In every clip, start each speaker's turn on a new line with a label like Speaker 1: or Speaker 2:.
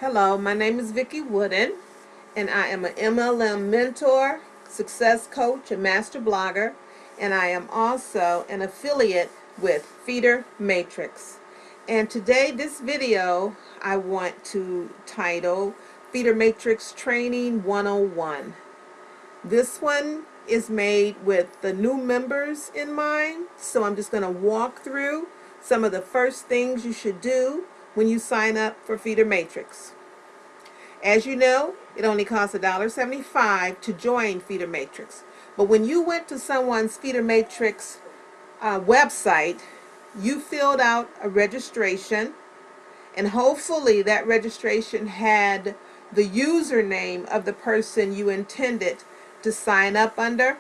Speaker 1: Hello, my name is Vicki Wooden, and I am an MLM mentor, success coach, and master blogger, and I am also an affiliate with FeederMatrix. And today, this video, I want to title FeederMatrix Training 101. This one is made with the new members in mind, so I'm just going to walk through some of the first things you should do when you sign up for FeederMatrix. As you know, it only costs $1.75 to join FeederMatrix. But when you went to someone's FeederMatrix website, you filled out a registration, and hopefully that registration had the username of the person you intended to sign up under.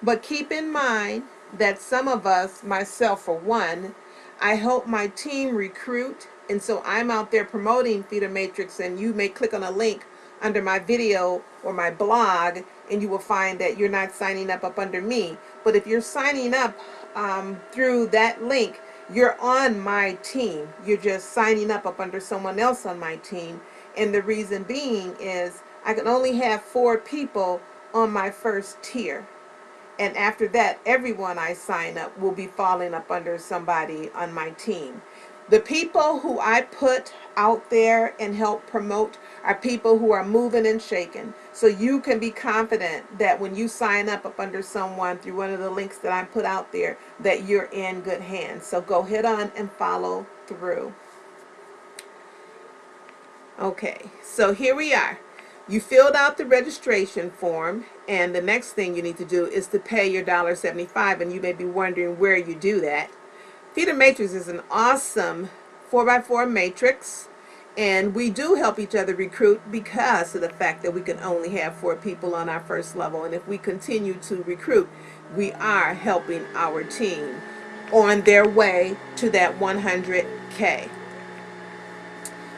Speaker 1: But keep in mind that some of us, myself for one, I help my team recruit, and so I'm out there promoting FeederMatrix, and you may click on a link under my video or my blog, and you will find that you're not signing up under me. But if you're signing up through that link, you're on my team. You're just signing up under someone else on my team. And the reason being is I can only have 4 people on my first tier. And after that, everyone I sign up will be falling up under somebody on my team. The people who I put out there and help promote are people who are moving and shaking. So you can be confident that when you sign up under someone through one of the links that I put out there, that you're in good hands. So go ahead on and follow through. Okay, so here we are. You filled out the registration form, and the next thing you need to do is to pay your $1.75, and you may be wondering where you do that. FeederMatrix is an awesome 4x4 matrix, and we do help each other recruit because of the fact that we can only have 4 people on our first level, and if we continue to recruit, we are helping our team on their way to that 100K.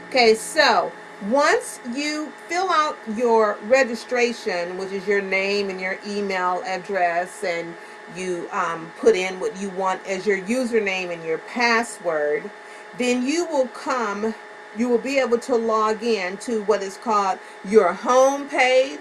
Speaker 1: Okay, so once you fill out your registration, which is your name and your email address, and you put in what you want as your username and your password, then you will be able to log in to what is called your home page.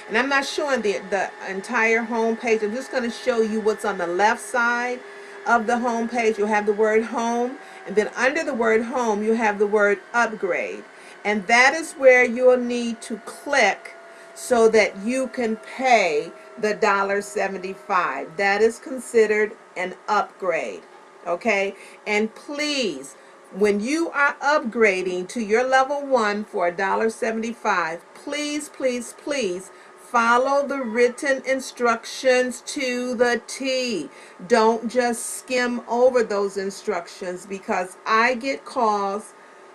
Speaker 1: And I'm not showing the entire home page. I'm just going to show you what's on the left side of the home page. You'll have the word home, and then under the word home you have the word upgrade. And that is where you'll need to click so that you can pay the $1.75. That is considered an upgrade. Okay? And please, when you are upgrading to your level 1 for $1.75, please, please, please follow the written instructions to the T. Don't just skim over those instructions, because I get calls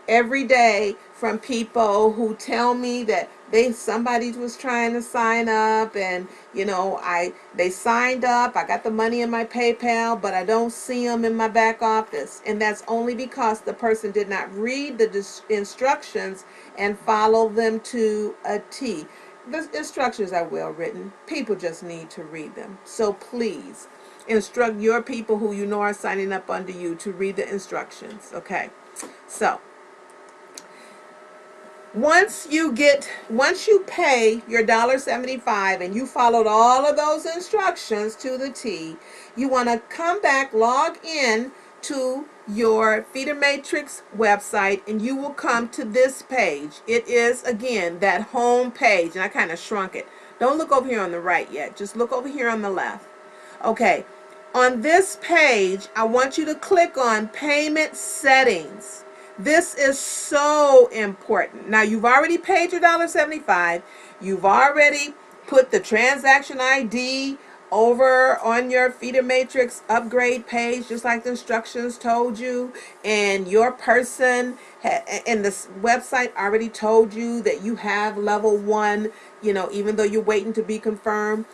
Speaker 1: every day from people who tell me that somebody was trying to sign up, and they signed up, I got the money in my PayPal, but I don't see them in my back office. And that's only because the person did not read the instructions and follow them to a T. The instructions are well written. People just need to read them. So please instruct your people who you know are signing up under you to read the instructions. Okay, so once you pay your $1.75 and you followed all of those instructions to the T, you want to come back, log in to your FeederMatrix website, and you will come to this page. It is, again, that home page, and I kind of shrunk it. Don't look over here on the right yet. Just look over here on the left. Okay, on this page, I want you to click on Payment Settings. This is so important. Now, you've already paid your $1.75. You've already put the transaction ID over on your FeederMatrix upgrade page, just like the instructions told you, and your person and this website already told you that you have level 1. Even though you're waiting to be confirmed,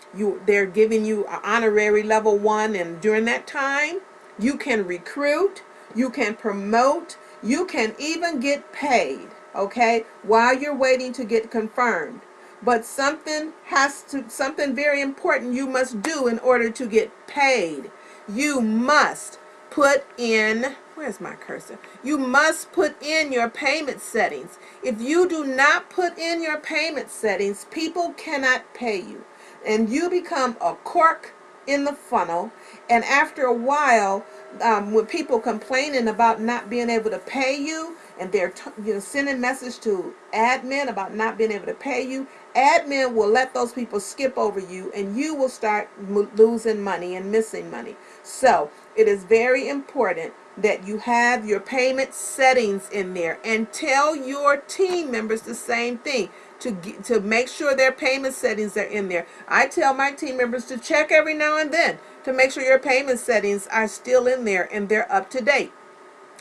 Speaker 1: they're giving you an honorary level 1, and during that time you can recruit, you can promote, you can even get paid, okay, while you're waiting to get confirmed. But something very important you must do in order to get paid. You must put in Where's my cursor? You must put in your payment settings. If you do not put in your payment settings, people cannot pay you. And you become a cork in the funnel. And after a while, when people complaining about not being able to pay you, and they're sending message to admin about not being able to pay you, admin will let those people skip over you, and you will start losing money and missing money. So it is very important that you have your payment settings in there, and tell your team members the same thing, to make sure their payment settings are in there. I tell my team members to check every now and then to make sure your payment settings are still in there and they're up to date.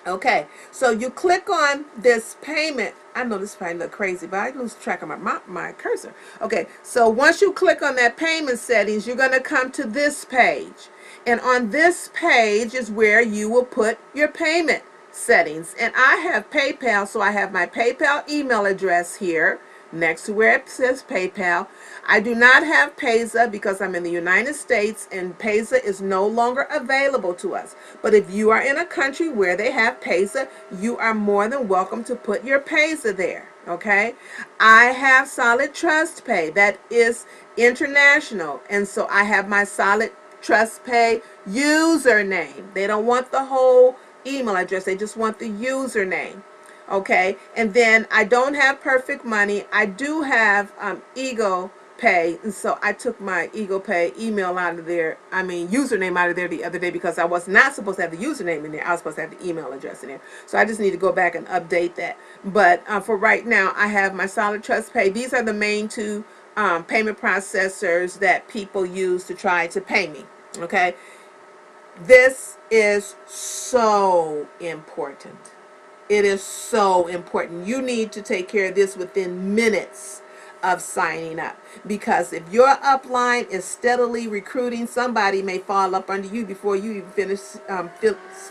Speaker 1: Okay, so you click on this payment. I know this probably look crazy, but I lose track of my cursor. Okay, so once you click on that payment settings, you're going to come to this page. And on this page is where you will put your payment settings. And I have PayPal, so I have my PayPal email address here next to where it says PayPal. I do not have Payza because I'm in the United States and Payza is no longer available to us. But if you are in a country where they have Payza, you are more than welcome to put your Payza there. Okay, I have Solid Trust Pay, that is international, and so I have my Solid Trust Pay username. They don't want the whole email address, they just want the username. Okay, and then I don't have Perfect Money. I do have Ego Pay, and so I took my Ego Pay email out of there, username out of there the other day, because I was not supposed to have the username in there. I was supposed to have the email address in there. So I just need to go back and update that. But for right now, I have my Solid Trust Pay. These are the main two payment processors that people use to try to pay me. Okay, this is so important. It is so important. You need to take care of this within minutes of signing up, because if your upline is steadily recruiting, somebody may fall up under you before you even finish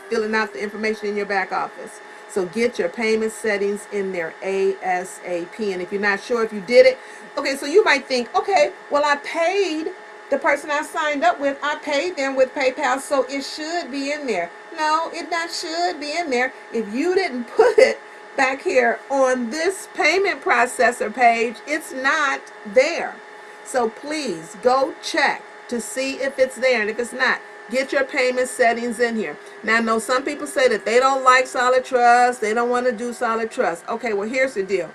Speaker 1: filling out the information in your back office. So get your payment settings in there ASAP. And if you're not sure if you did it, okay, so you might think, okay, well, I paid the person I signed up with, I paid them with PayPal, so it should be in there. No, it not should be in there. If you didn't put it back here on this payment processor page, it's not there. So please go check to see if it's there, and if it's not, get your payment settings in here. Now, I know some people say that they don't like Solid Trust, they don't want to do Solid Trust. Okay, well, here's the deal.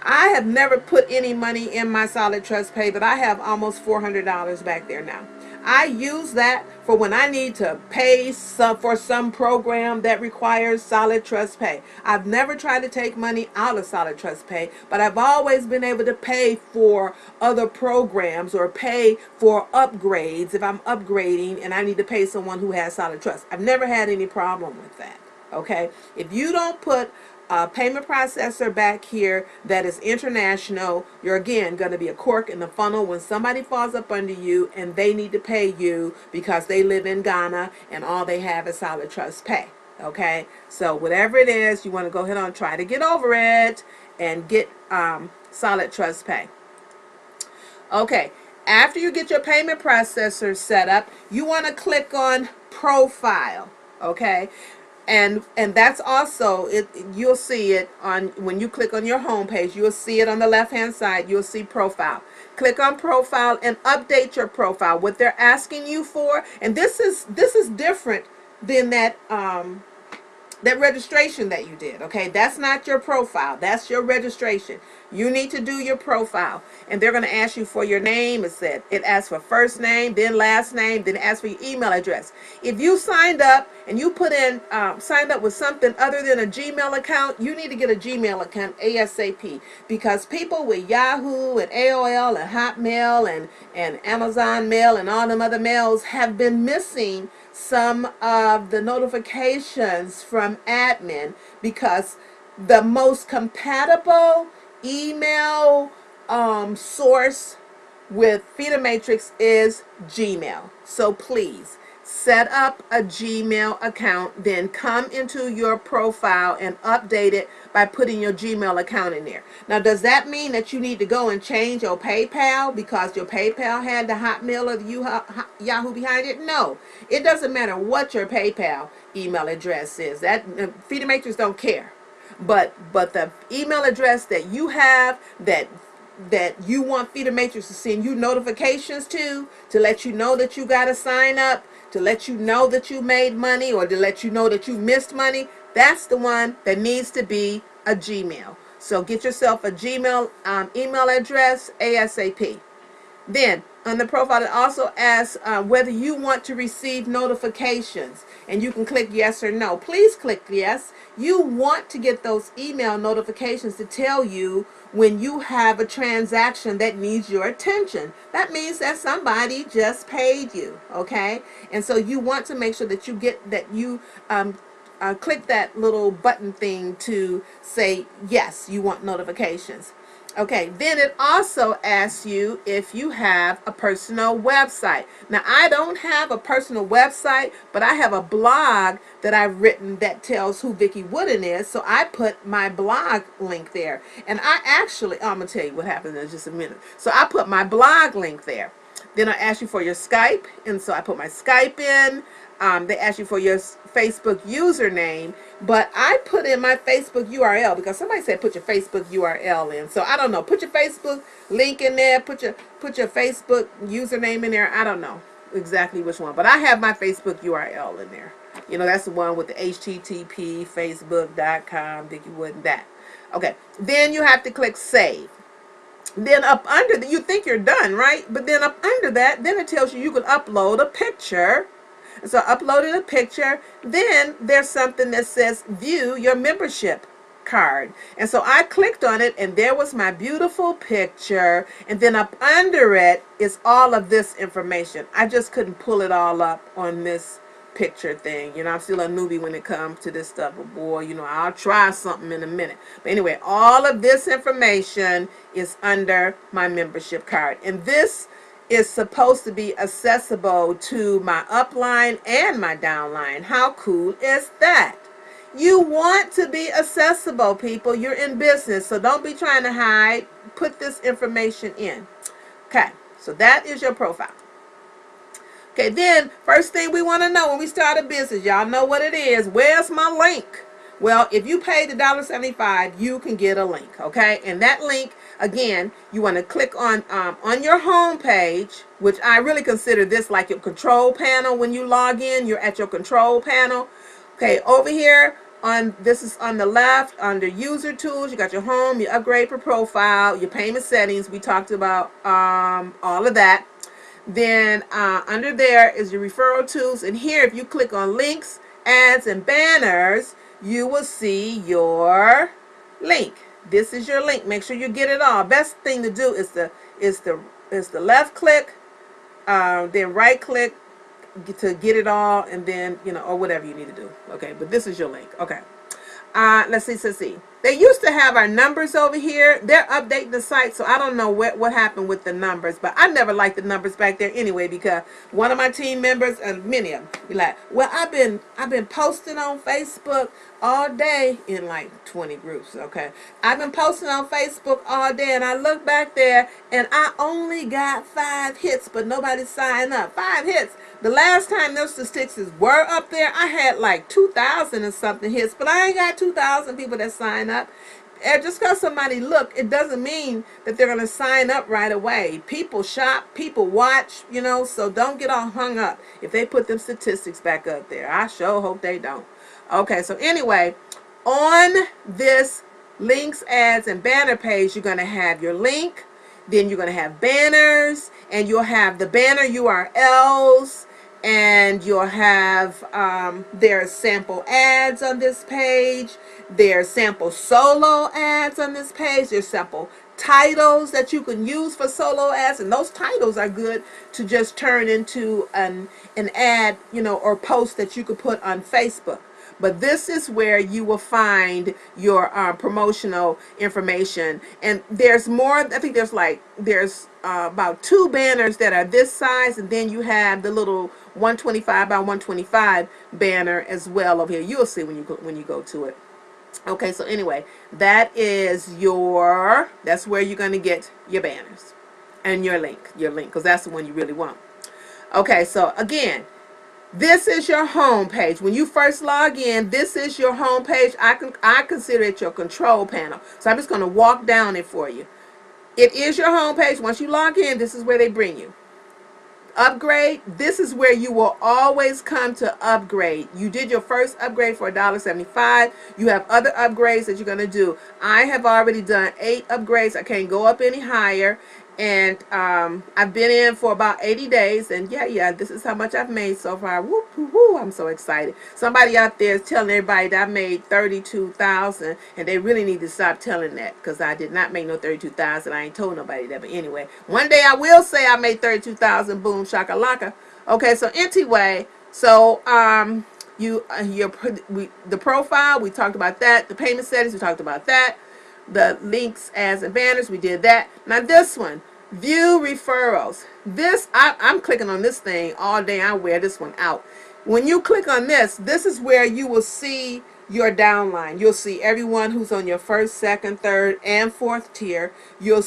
Speaker 1: I have never put any money in my Solid Trust Pay, but I have almost $400 back there now. I use that for when I need to pay for some program that requires Solid Trust Pay. I've never tried to take money out of Solid Trust Pay, but I've always been able to pay for other programs or pay for upgrades if I'm upgrading and I need to pay someone who has Solid Trust. I've never had any problem with that. Okay, if you don't put a payment processor back here that is international, you're again going to be a cork in the funnel when somebody falls up under you and they need to pay you because they live in Ghana and all they have is Solid Trust Pay. Okay, so whatever it is, you want to go ahead and try to get over it and get Solid Trust Pay. Okay, after you get your payment processor set up, you want to click on Profile. Okay, and that's also it. You'll see it on when you click on your home page. You'll see it on the left hand side. You'll see Profile. Click on Profile and update your profile. What they're asking you for, and this is different than that that registration that you did. Okay, that's not your profile, that's your registration. You need to do your profile, and they're going to ask you for your name. It asks for first name, then last name, then it asks for your email address. If you signed up and you put in signed up with something other than a Gmail account, you need to get a Gmail account ASAP, because people with Yahoo and AOL and Hotmail and Amazon Mail and all them other mails have been missing some of the notifications from admin, because the most compatible email source with FeederMatrix is Gmail. So please set up a Gmail account, then come into your profile and update it by putting your Gmail account in there. Now, does that mean that you need to go and change your PayPal because your PayPal had the Hotmail or the Yahoo behind it? No, it doesn't matter what your PayPal email address is. That FeederMatrix don't care. But the email address that you have that you want FeederMatrix to send you notifications to let you know that you got to sign up, to let you know that you made money, or to let you know that you missed money, that's the one that needs to be a Gmail. So get yourself a Gmail email address ASAP. Then on the profile, it also asks whether you want to receive notifications, and you can click yes or no. Please click yes. You want to get those email notifications to tell you when you have a transaction that needs your attention. That means that somebody just paid you, okay? And so you want to make sure that you get that you click that little button thing to say yes, you want notifications. Okay, then it also asks you if you have a personal website. Now, I don't have a personal website, but I have a blog that I've written that tells who Vicki Wooden is, so I put my blog link there. And I actually, I'm going to tell you what happened in just a minute. So I put my blog link there. Then I ask you for your Skype, and so I put my Skype in. They ask you for your Facebook username, but I put in my Facebook URL because somebody said put your Facebook URL in. So I don't know. Put your Facebook link in there. Put your Facebook username in there. I don't know exactly which one, but I have my Facebook URL in there. You know, that's the one with the HTTP facebook.com, Vicki Wooden, that. Okay. Then you have to click save. Then up under that, you think you're done, right? But then up under that, then it tells you can upload a picture. So I uploaded a picture. Then there's something that says view your membership card. And so I clicked on it, and there was my beautiful picture. And then up under it is all of this information. I just couldn't pull it all up on this picture thing. You know, I'm still a newbie when it comes to this stuff, but boy, you know, I'll try something in a minute. But anyway, all of this information is under my membership card, and this is supposed to be accessible to my upline and my downline. How cool is that? You want to be accessible, people. You're in business, so don't be trying to hide. Put this information in. Okay, so that is your profile. Okay, then first thing we want to know when we start a business, y'all know what it is. Where's my link? Well, if you pay the $1.75, you can get a link, okay? And that link, again, you want to click on your home page, which I really consider this like your control panel. When you log in, you're at your control panel. Okay, over here, this is on the left, under user tools, you got your home, your upgrade per profile, your payment settings. We talked about all of that. Then under there is your referral tools. And here, if you click on links, ads, and banners, you will see your link. This is your link. Make sure you get it all. Best thing to do is the left click, then right click to get it all, and then, you know, or whatever you need to do. Okay, but this is your link. Okay. Let's see. They used to have our numbers over here. They're updating the site, so I don't know what happened with the numbers. But I never liked the numbers back there anyway, because one of my team members, and many of them, be like, well, I've been posting on Facebook all day in like 20 groups, okay? I've been posting on Facebook all day, and I look back there, and I only got 5 hits, but nobody signed up. 5 hits. The last time those statistics were up there, I had like 2,000 and something hits, but I ain't got 2,000 people that sign up. And just because somebody look, it doesn't mean that they're going to sign up right away. People shop, people watch, you know, so don't get all hung up if they put them statistics back up there. I sure hope they don't. Okay, so anyway, on this links, ads, and banner page, you're going to have your link, then you're going to have banners, and you'll have the banner URLs, and you'll have there's sample ads on this page, there's sample solo ads on this page, there's sample titles that you can use for solo ads, and those titles are good to just turn into an ad, you know, or post that you could put on Facebook. But this is where you will find your promotional information. And there's more, I think there's about 2 banners that are this size, and then you have the little 125 by 125 banner as well over here. You'll see when you go to it. Okay, so anyway, that's where you're going to get your banners and your link, because that's the one you really want. Okay, so again, this is your home page. When you first log in, this is your home page. I consider it your control panel. So I'm just going to walk down it for you. It is your home page. Once you log in, this is where they bring you. Upgrade, this is where you will always come to upgrade. You did your first upgrade for $1.75. You have other upgrades that you're going to do. I have already done 8 upgrades. I can't go up any higher. And I've been in for about 80 days. And yeah, this is how much I've made so far. Woo, woo, woo, I'm so excited. Somebody out there is telling everybody that I made $32,000. And they really need to stop telling that, because I did not make no $32,000. I ain't told nobody that. But anyway, one day I will say I made $32,000. Boom, shakalaka. Okay, so anyway, so the profile, we talked about that. The payment settings, we talked about that. The links, ads, and banners, we did that. Now this one, view referrals. This, I'm clicking on this thing all day. I wear this one out. When you click on this, this is where you will see your downline. You'll see everyone who's on your first, second, third, and fourth tier. You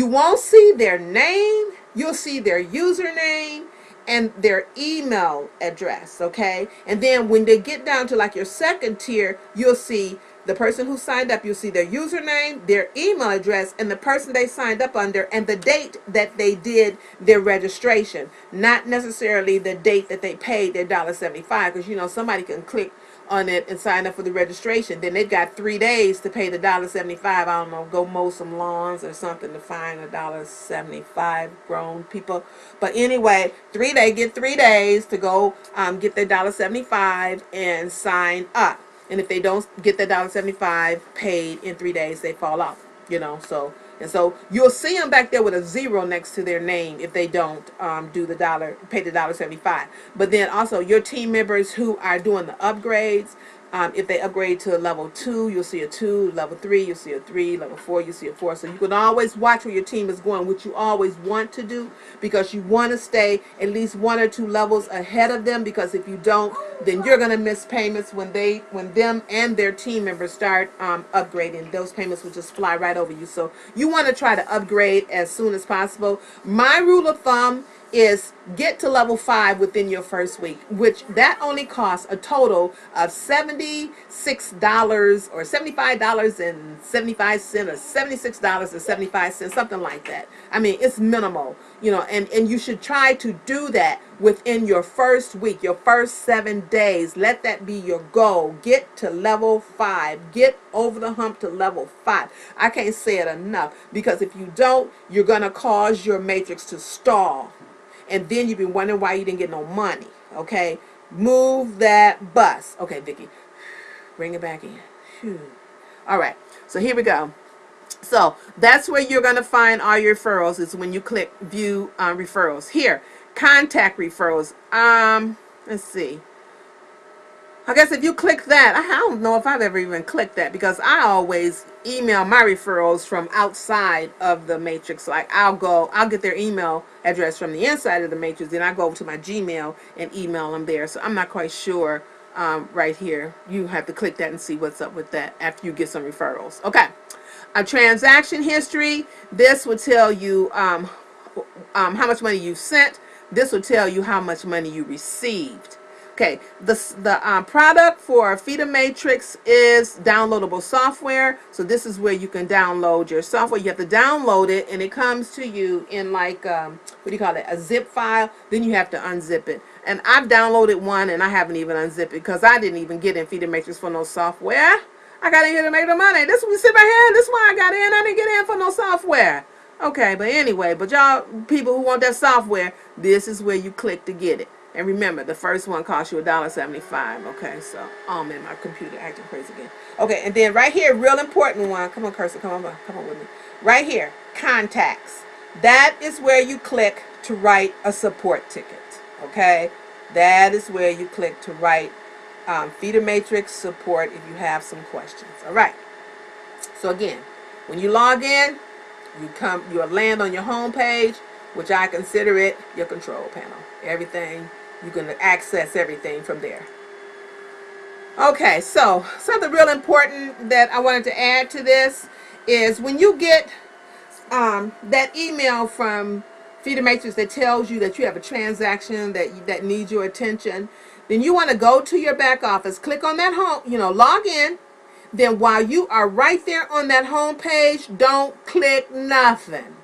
Speaker 1: won't see their name. You'll see their username and their email address, okay? And then when they get down to like your second tier, you'll see the person who signed up. You'll see their username, their email address, and the person they signed up under, and the date that they did their registration. Not necessarily the date that they paid their $1.75, because somebody can click on it and sign up for the registration. Then they've got 3 days to pay the $1.75. I don't know, go mow some lawns or something to find $1.75, grown people. But anyway, get 3 days to go get their $1.75 and sign up. And if they don't get that $1.75 paid in 3 days, they fall off. So you'll see them back there with a 0 next to their name if they don't pay the $1.75. But then also your team members who are doing the upgrades, if they upgrade to level 2, you'll see a 2. Level 3, you'll see a 3. Level 4, you'll see a 4. So you can always watch where your team is going, which you always want to do, because you want to stay at least 1 or 2 levels ahead of them. Because if you don't, then you're going to miss payments when them and their team members start upgrading. Those payments will just fly right over you. So you want to try to upgrade as soon as possible. My rule of thumb is get to level 5 within your first week, which that only costs a total of $76 or $75.75 or $76.75, something like that. I mean, it's minimal, and you should try to do that within your first week, your first 7 days. Let that be your goal. Get to level 5. Get over the hump to level 5. I can't say it enough, because if you don't, you're going to cause your matrix to stall. And then you've been wondering why you didn't get no money. Okay? Move that bus. Okay, Vicky. Bring it back in. Whew. All right. So here we go. So that's where you're going to find all your referrals, is when you click view referrals. Here, contact referrals. Let's see. I guess if you click that, I don't know if I've ever even clicked that, because I always email my referrals from outside of the matrix. Like I'll get their email address from the inside of the matrix, then I go over to my Gmail and email them there. So I'm not quite sure right here. You have to click that and see what's up with that after you get some referrals. Okay. A transaction history. This will tell you how much money you sent. This will tell you how much money you received. Okay, the product for FeederMatrix is downloadable software. So this is where you can download your software. You have to download it, and it comes to you in like, what do you call it, a zip file. Then you have to unzip it. And I've downloaded one, and I haven't even unzipped it, because I didn't even get in FeederMatrix for no software. I got in here to make the money. This is sit right here. This is why I got in. I didn't get in for no software. Okay, but anyway, but y'all people who want that software, this is where you click to get it. And remember, the first one costs you $1.75. Okay, so, oh man, my computer acting crazy again. Okay, and then right here, real important one. Come on, Cursor, come on with me. Right here, contacts. That is where you click to write a support ticket. Okay, that is where you click to write FeederMatrix support if you have some questions. All right. So again, when you log in, you'll land on your home page, which I consider it your control panel. Everything You can access everything from there. Okay, so something real important that I wanted to add to this is when you get that email from FeederMatrix that tells you that you have a transaction that needs your attention, then you want to go to your back office, click on that home, log in. Then while you are right there on that home page, don't click nothing.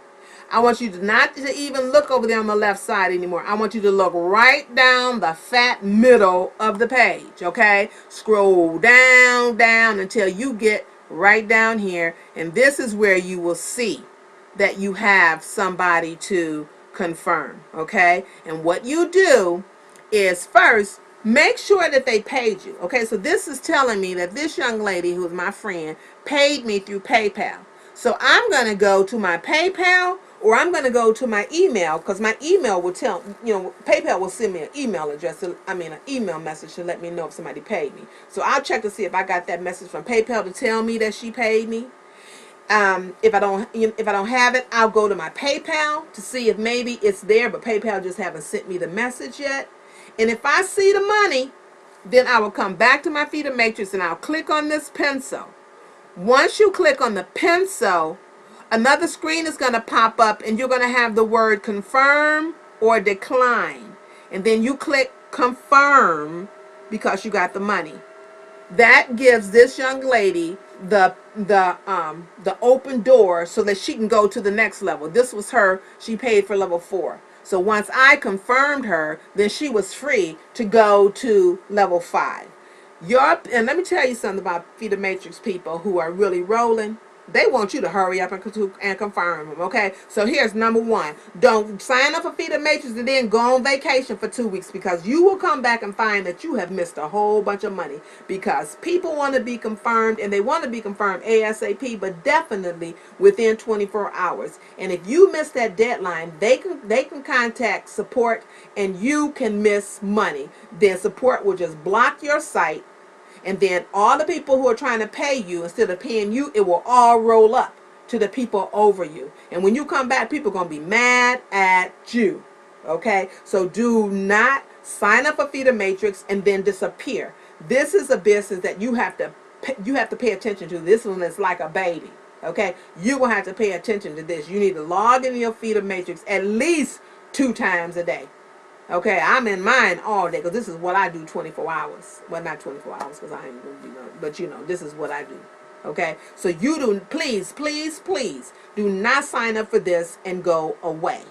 Speaker 1: I want you to not to even look over there on the left side anymore. I want you to look right down the fat middle of the page, okay? Scroll down, down until you get right down here. And this is where you will see that you have somebody to confirm, okay? And what you do is first, make sure that they paid you, okay? So this is telling me that this young lady who is my friend paid me through PayPal. So I'm going to go to my PayPal, or I'm going to go to my email, because my email will tell, PayPal will send me an email address, an email message to let me know if somebody paid me. So I'll check to see if I got that message from PayPal to tell me that she paid me. If I don't have it, I'll go to my PayPal to see if maybe it's there, but PayPal just haven't sent me the message yet. And if I see the money, then I will come back to my FeederMatrix and I'll click on this pencil. Once you click on the pencil, another screen is going to pop up and you're going to have the word confirm or decline. And then you click confirm because you got the money. That gives this young lady the open door so that she can go to the next level. This was her, she paid for level 4. So once I confirmed her, then she was free to go to level 5. And let me tell you something about FeederMatrix people who are really rolling. They want you to hurry up and confirm them, okay? So here's number 1. Don't sign up for FeederMatrix and then go on vacation for 2 weeks, because you will come back and find that you have missed a whole bunch of money, because people want to be confirmed, and they want to be confirmed ASAP, but definitely within 24 hours. And if you miss that deadline, they can contact support and you can miss money. Then support will just block your site. And then all the people who are trying to pay you, instead of paying you, it will all roll up to the people over you. And when you come back, people are going to be mad at you. Okay? So do not sign up for FeederMatrix and then disappear. This is a business that you have to pay attention to. This one is like a baby. Okay? You're going to have to pay attention to this. You need to log in your FeederMatrix at least 2 times a day. Okay, I'm in mine all day because this is what I do 24 hours. Well, not 24 hours because I ain't going to be, but this is what I do. Okay, so you do, please, please, please do not sign up for this and go away.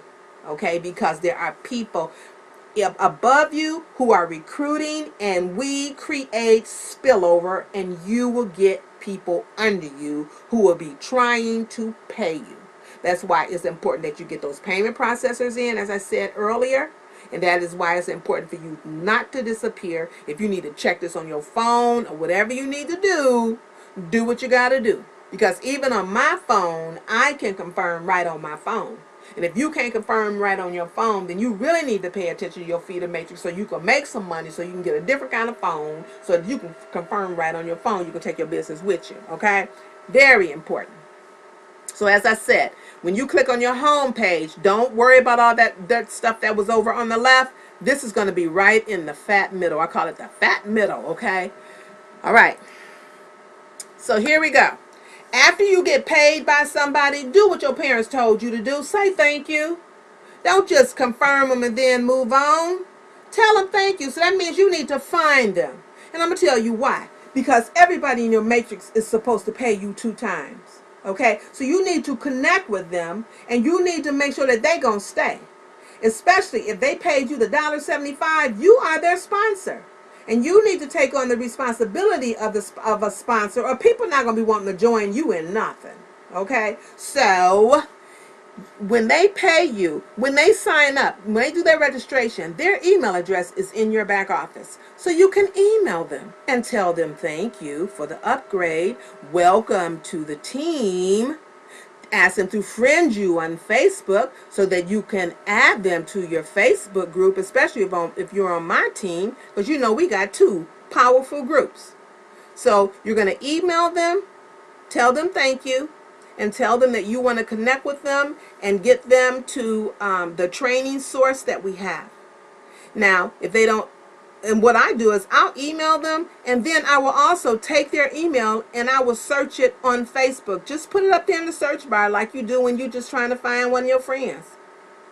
Speaker 1: Okay, because there are people above you who are recruiting, and we create spillover, and you will get people under you who will be trying to pay you. That's why it's important that you get those payment processors in, as I said earlier. And that is why it's important for you not to disappear. If you need to check this on your phone or whatever you need to do what you got to do. Because even on my phone, I can confirm right on my phone. And if you can't confirm right on your phone, then you really need to pay attention to your FeederMatrix so you can make some money, so you can get a different kind of phone, so that you can confirm right on your phone. You can take your business with you. Okay? Very important. So as I said, when you click on your home page, don't worry about all that stuff that was over on the left. This is going to be right in the fat middle. I call it the fat middle, okay? All right. So here we go. After you get paid by somebody, do what your parents told you to do. Say thank you. Don't just confirm them and then move on. Tell them thank you. So that means you need to find them. And I'm going to tell you why. Because everybody in your matrix is supposed to pay you 2 times. Okay, so you need to connect with them, and you need to make sure that they're going to stay. Especially if they paid you the $1.75, you are their sponsor. And you need to take on the responsibility of a sponsor, or people are not going to be wanting to join you in nothing. Okay, so when they pay you, when they sign up, when they do their registration, their email address is in your back office. So you can email them and tell them thank you for the upgrade, welcome to the team, ask them to friend you on Facebook so that you can add them to your Facebook group, especially if you're on my team, because we got 2 powerful groups. So you're going to email them, tell them thank you, and tell them that you want to connect with them and get them to the training source that we have. Now, if they don't, and what I do is I'll email them, and then I will also take their email and I will search it on Facebook. Just put it up there in the search bar like you do when you're just trying to find one of your friends.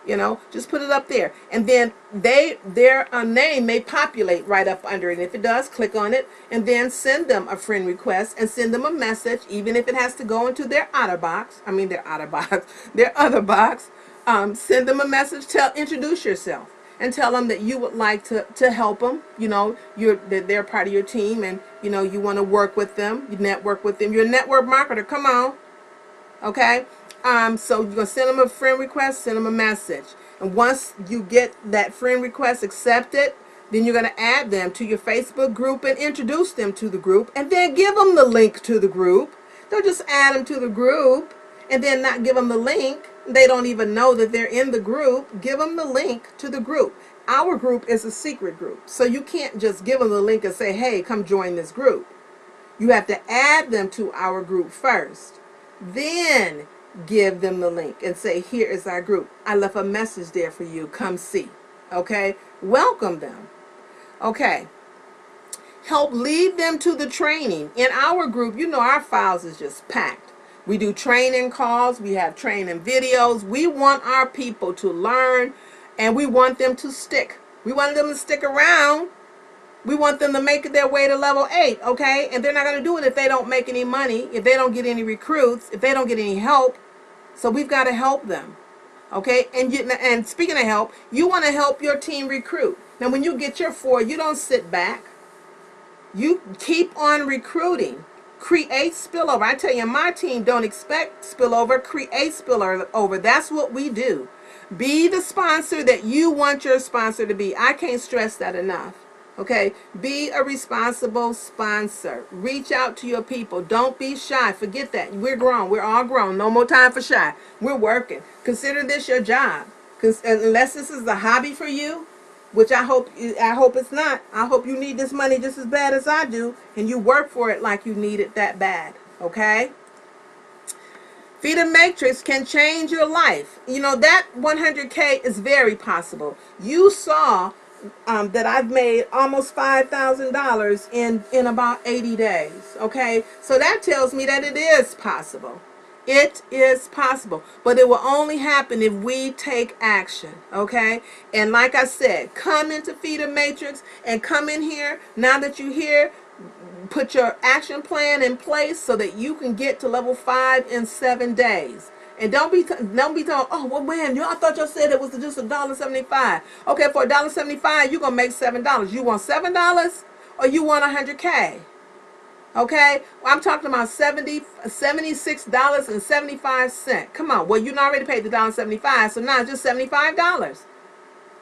Speaker 1: You know, just put it up there, and then their name may populate right up under it. If it does, click on it, and then send them a friend request and send them a message, even if it has to go into their other box. Their other box. Send them a message. Introduce yourself and tell them that you would like to help them. You know, that they're part of your team, and you know you want to work with them. You network with them. You're a network marketer. Come on, okay. So you're gonna send them a friend request, send them a message, and once you get that friend request accepted, then you're gonna add them to your Facebook group and introduce them to the group, and then give them the link to the group. Don't just add them to the group and then not give them the link. They don't even know that they're in the group. Give them the link to the group. Our group is a secret group, so you can't just give them the link and say, hey, come join this group. You have to add them to our group first, then give them the link and say, here is our group. I left a message there for you. Come see. Okay? Welcome them. Okay. Help lead them to the training. In our group, you know our files is just packed. We do training calls. We have training videos. We want our people to learn, and we want them to stick. We want them to stick around. We want them to make their way to level 8, okay? And they're not going to do it if they don't make any money, if they don't get any recruits, if they don't get any help. So we've got to help them, okay? And speaking of help, you want to help your team recruit. Now, when you get your 4, you don't sit back. You keep on recruiting. Create spillover. I tell you, my team don't expect spillover. Create spillover. That's what we do. Be the sponsor that you want your sponsor to be. I can't stress that enough. Okay, be a responsible sponsor. Reach out to your people. Don't be shy. Forget that. We're grown. We're all grown. No more time for shy. We're working. Consider this your job. Unless this is a hobby for you, which I hope it's not. I hope you need this money just as bad as I do, and you work for it like you need it that bad. Okay? FeederMatrix can change your life. You know, that 100K is very possible. You saw that I've made almost $5,000 in about 80 days. Okay, so that tells me that it is possible. It is possible, but it will only happen if we take action. Okay, and like I said, come into FeederMatrix and come in here. Now that you're here, put your action plan in place so that you can get to level 5 in 7 days. And don't be told, oh, well, man, I thought you said it was just $1.75. Okay, for $1.75, you're going to make $7. You want $7 or you want 100K? Okay? Well, I'm talking about $76.75. Come on. Well, you already paid the $1.75, so now it's just $75.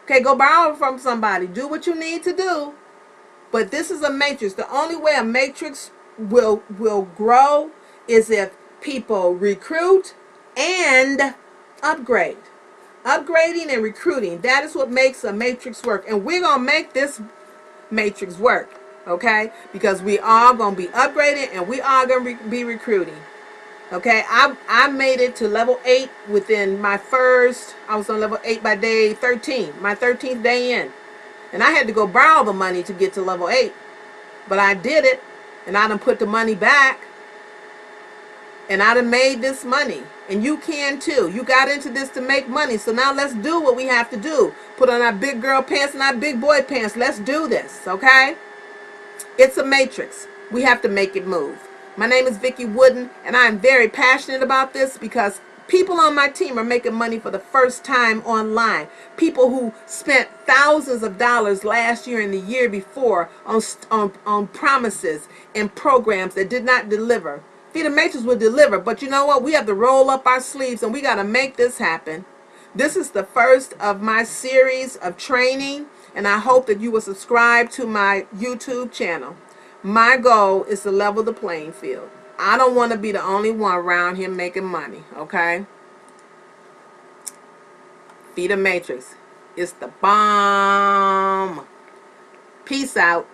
Speaker 1: Okay, go borrow from somebody. Do what you need to do. But this is a matrix. The only way a matrix will grow is if people recruit and upgrade. Upgrading and recruiting. That is what makes a matrix work. And we're going to make this matrix work. Okay? Because we are going to be upgrading and we are going to be recruiting. Okay? I made it to level 8 within my first, I was on level 8 by day 13. My 13th day in. And I had to go borrow the money to get to level 8. But I did it. And I done put the money back. And I done made this money. And you can too. You got into this to make money. So now let's do what we have to do. Put on our big girl pants and our big boy pants. Let's do this. Okay? It's a matrix. We have to make it move. My name is Vicki Wooden. And I am very passionate about this because people on my team are making money for the first time online. People who spent thousands of dollars last year and the year before on promises and programs that did not deliver. FeederMatrix will deliver, but you know what? We have to roll up our sleeves and we got to make this happen. This is the first of my series of training, and I hope that you will subscribe to my YouTube channel. My goal is to level the playing field. I don't want to be the only one around here making money, okay? FeederMatrix is the bomb. Peace out.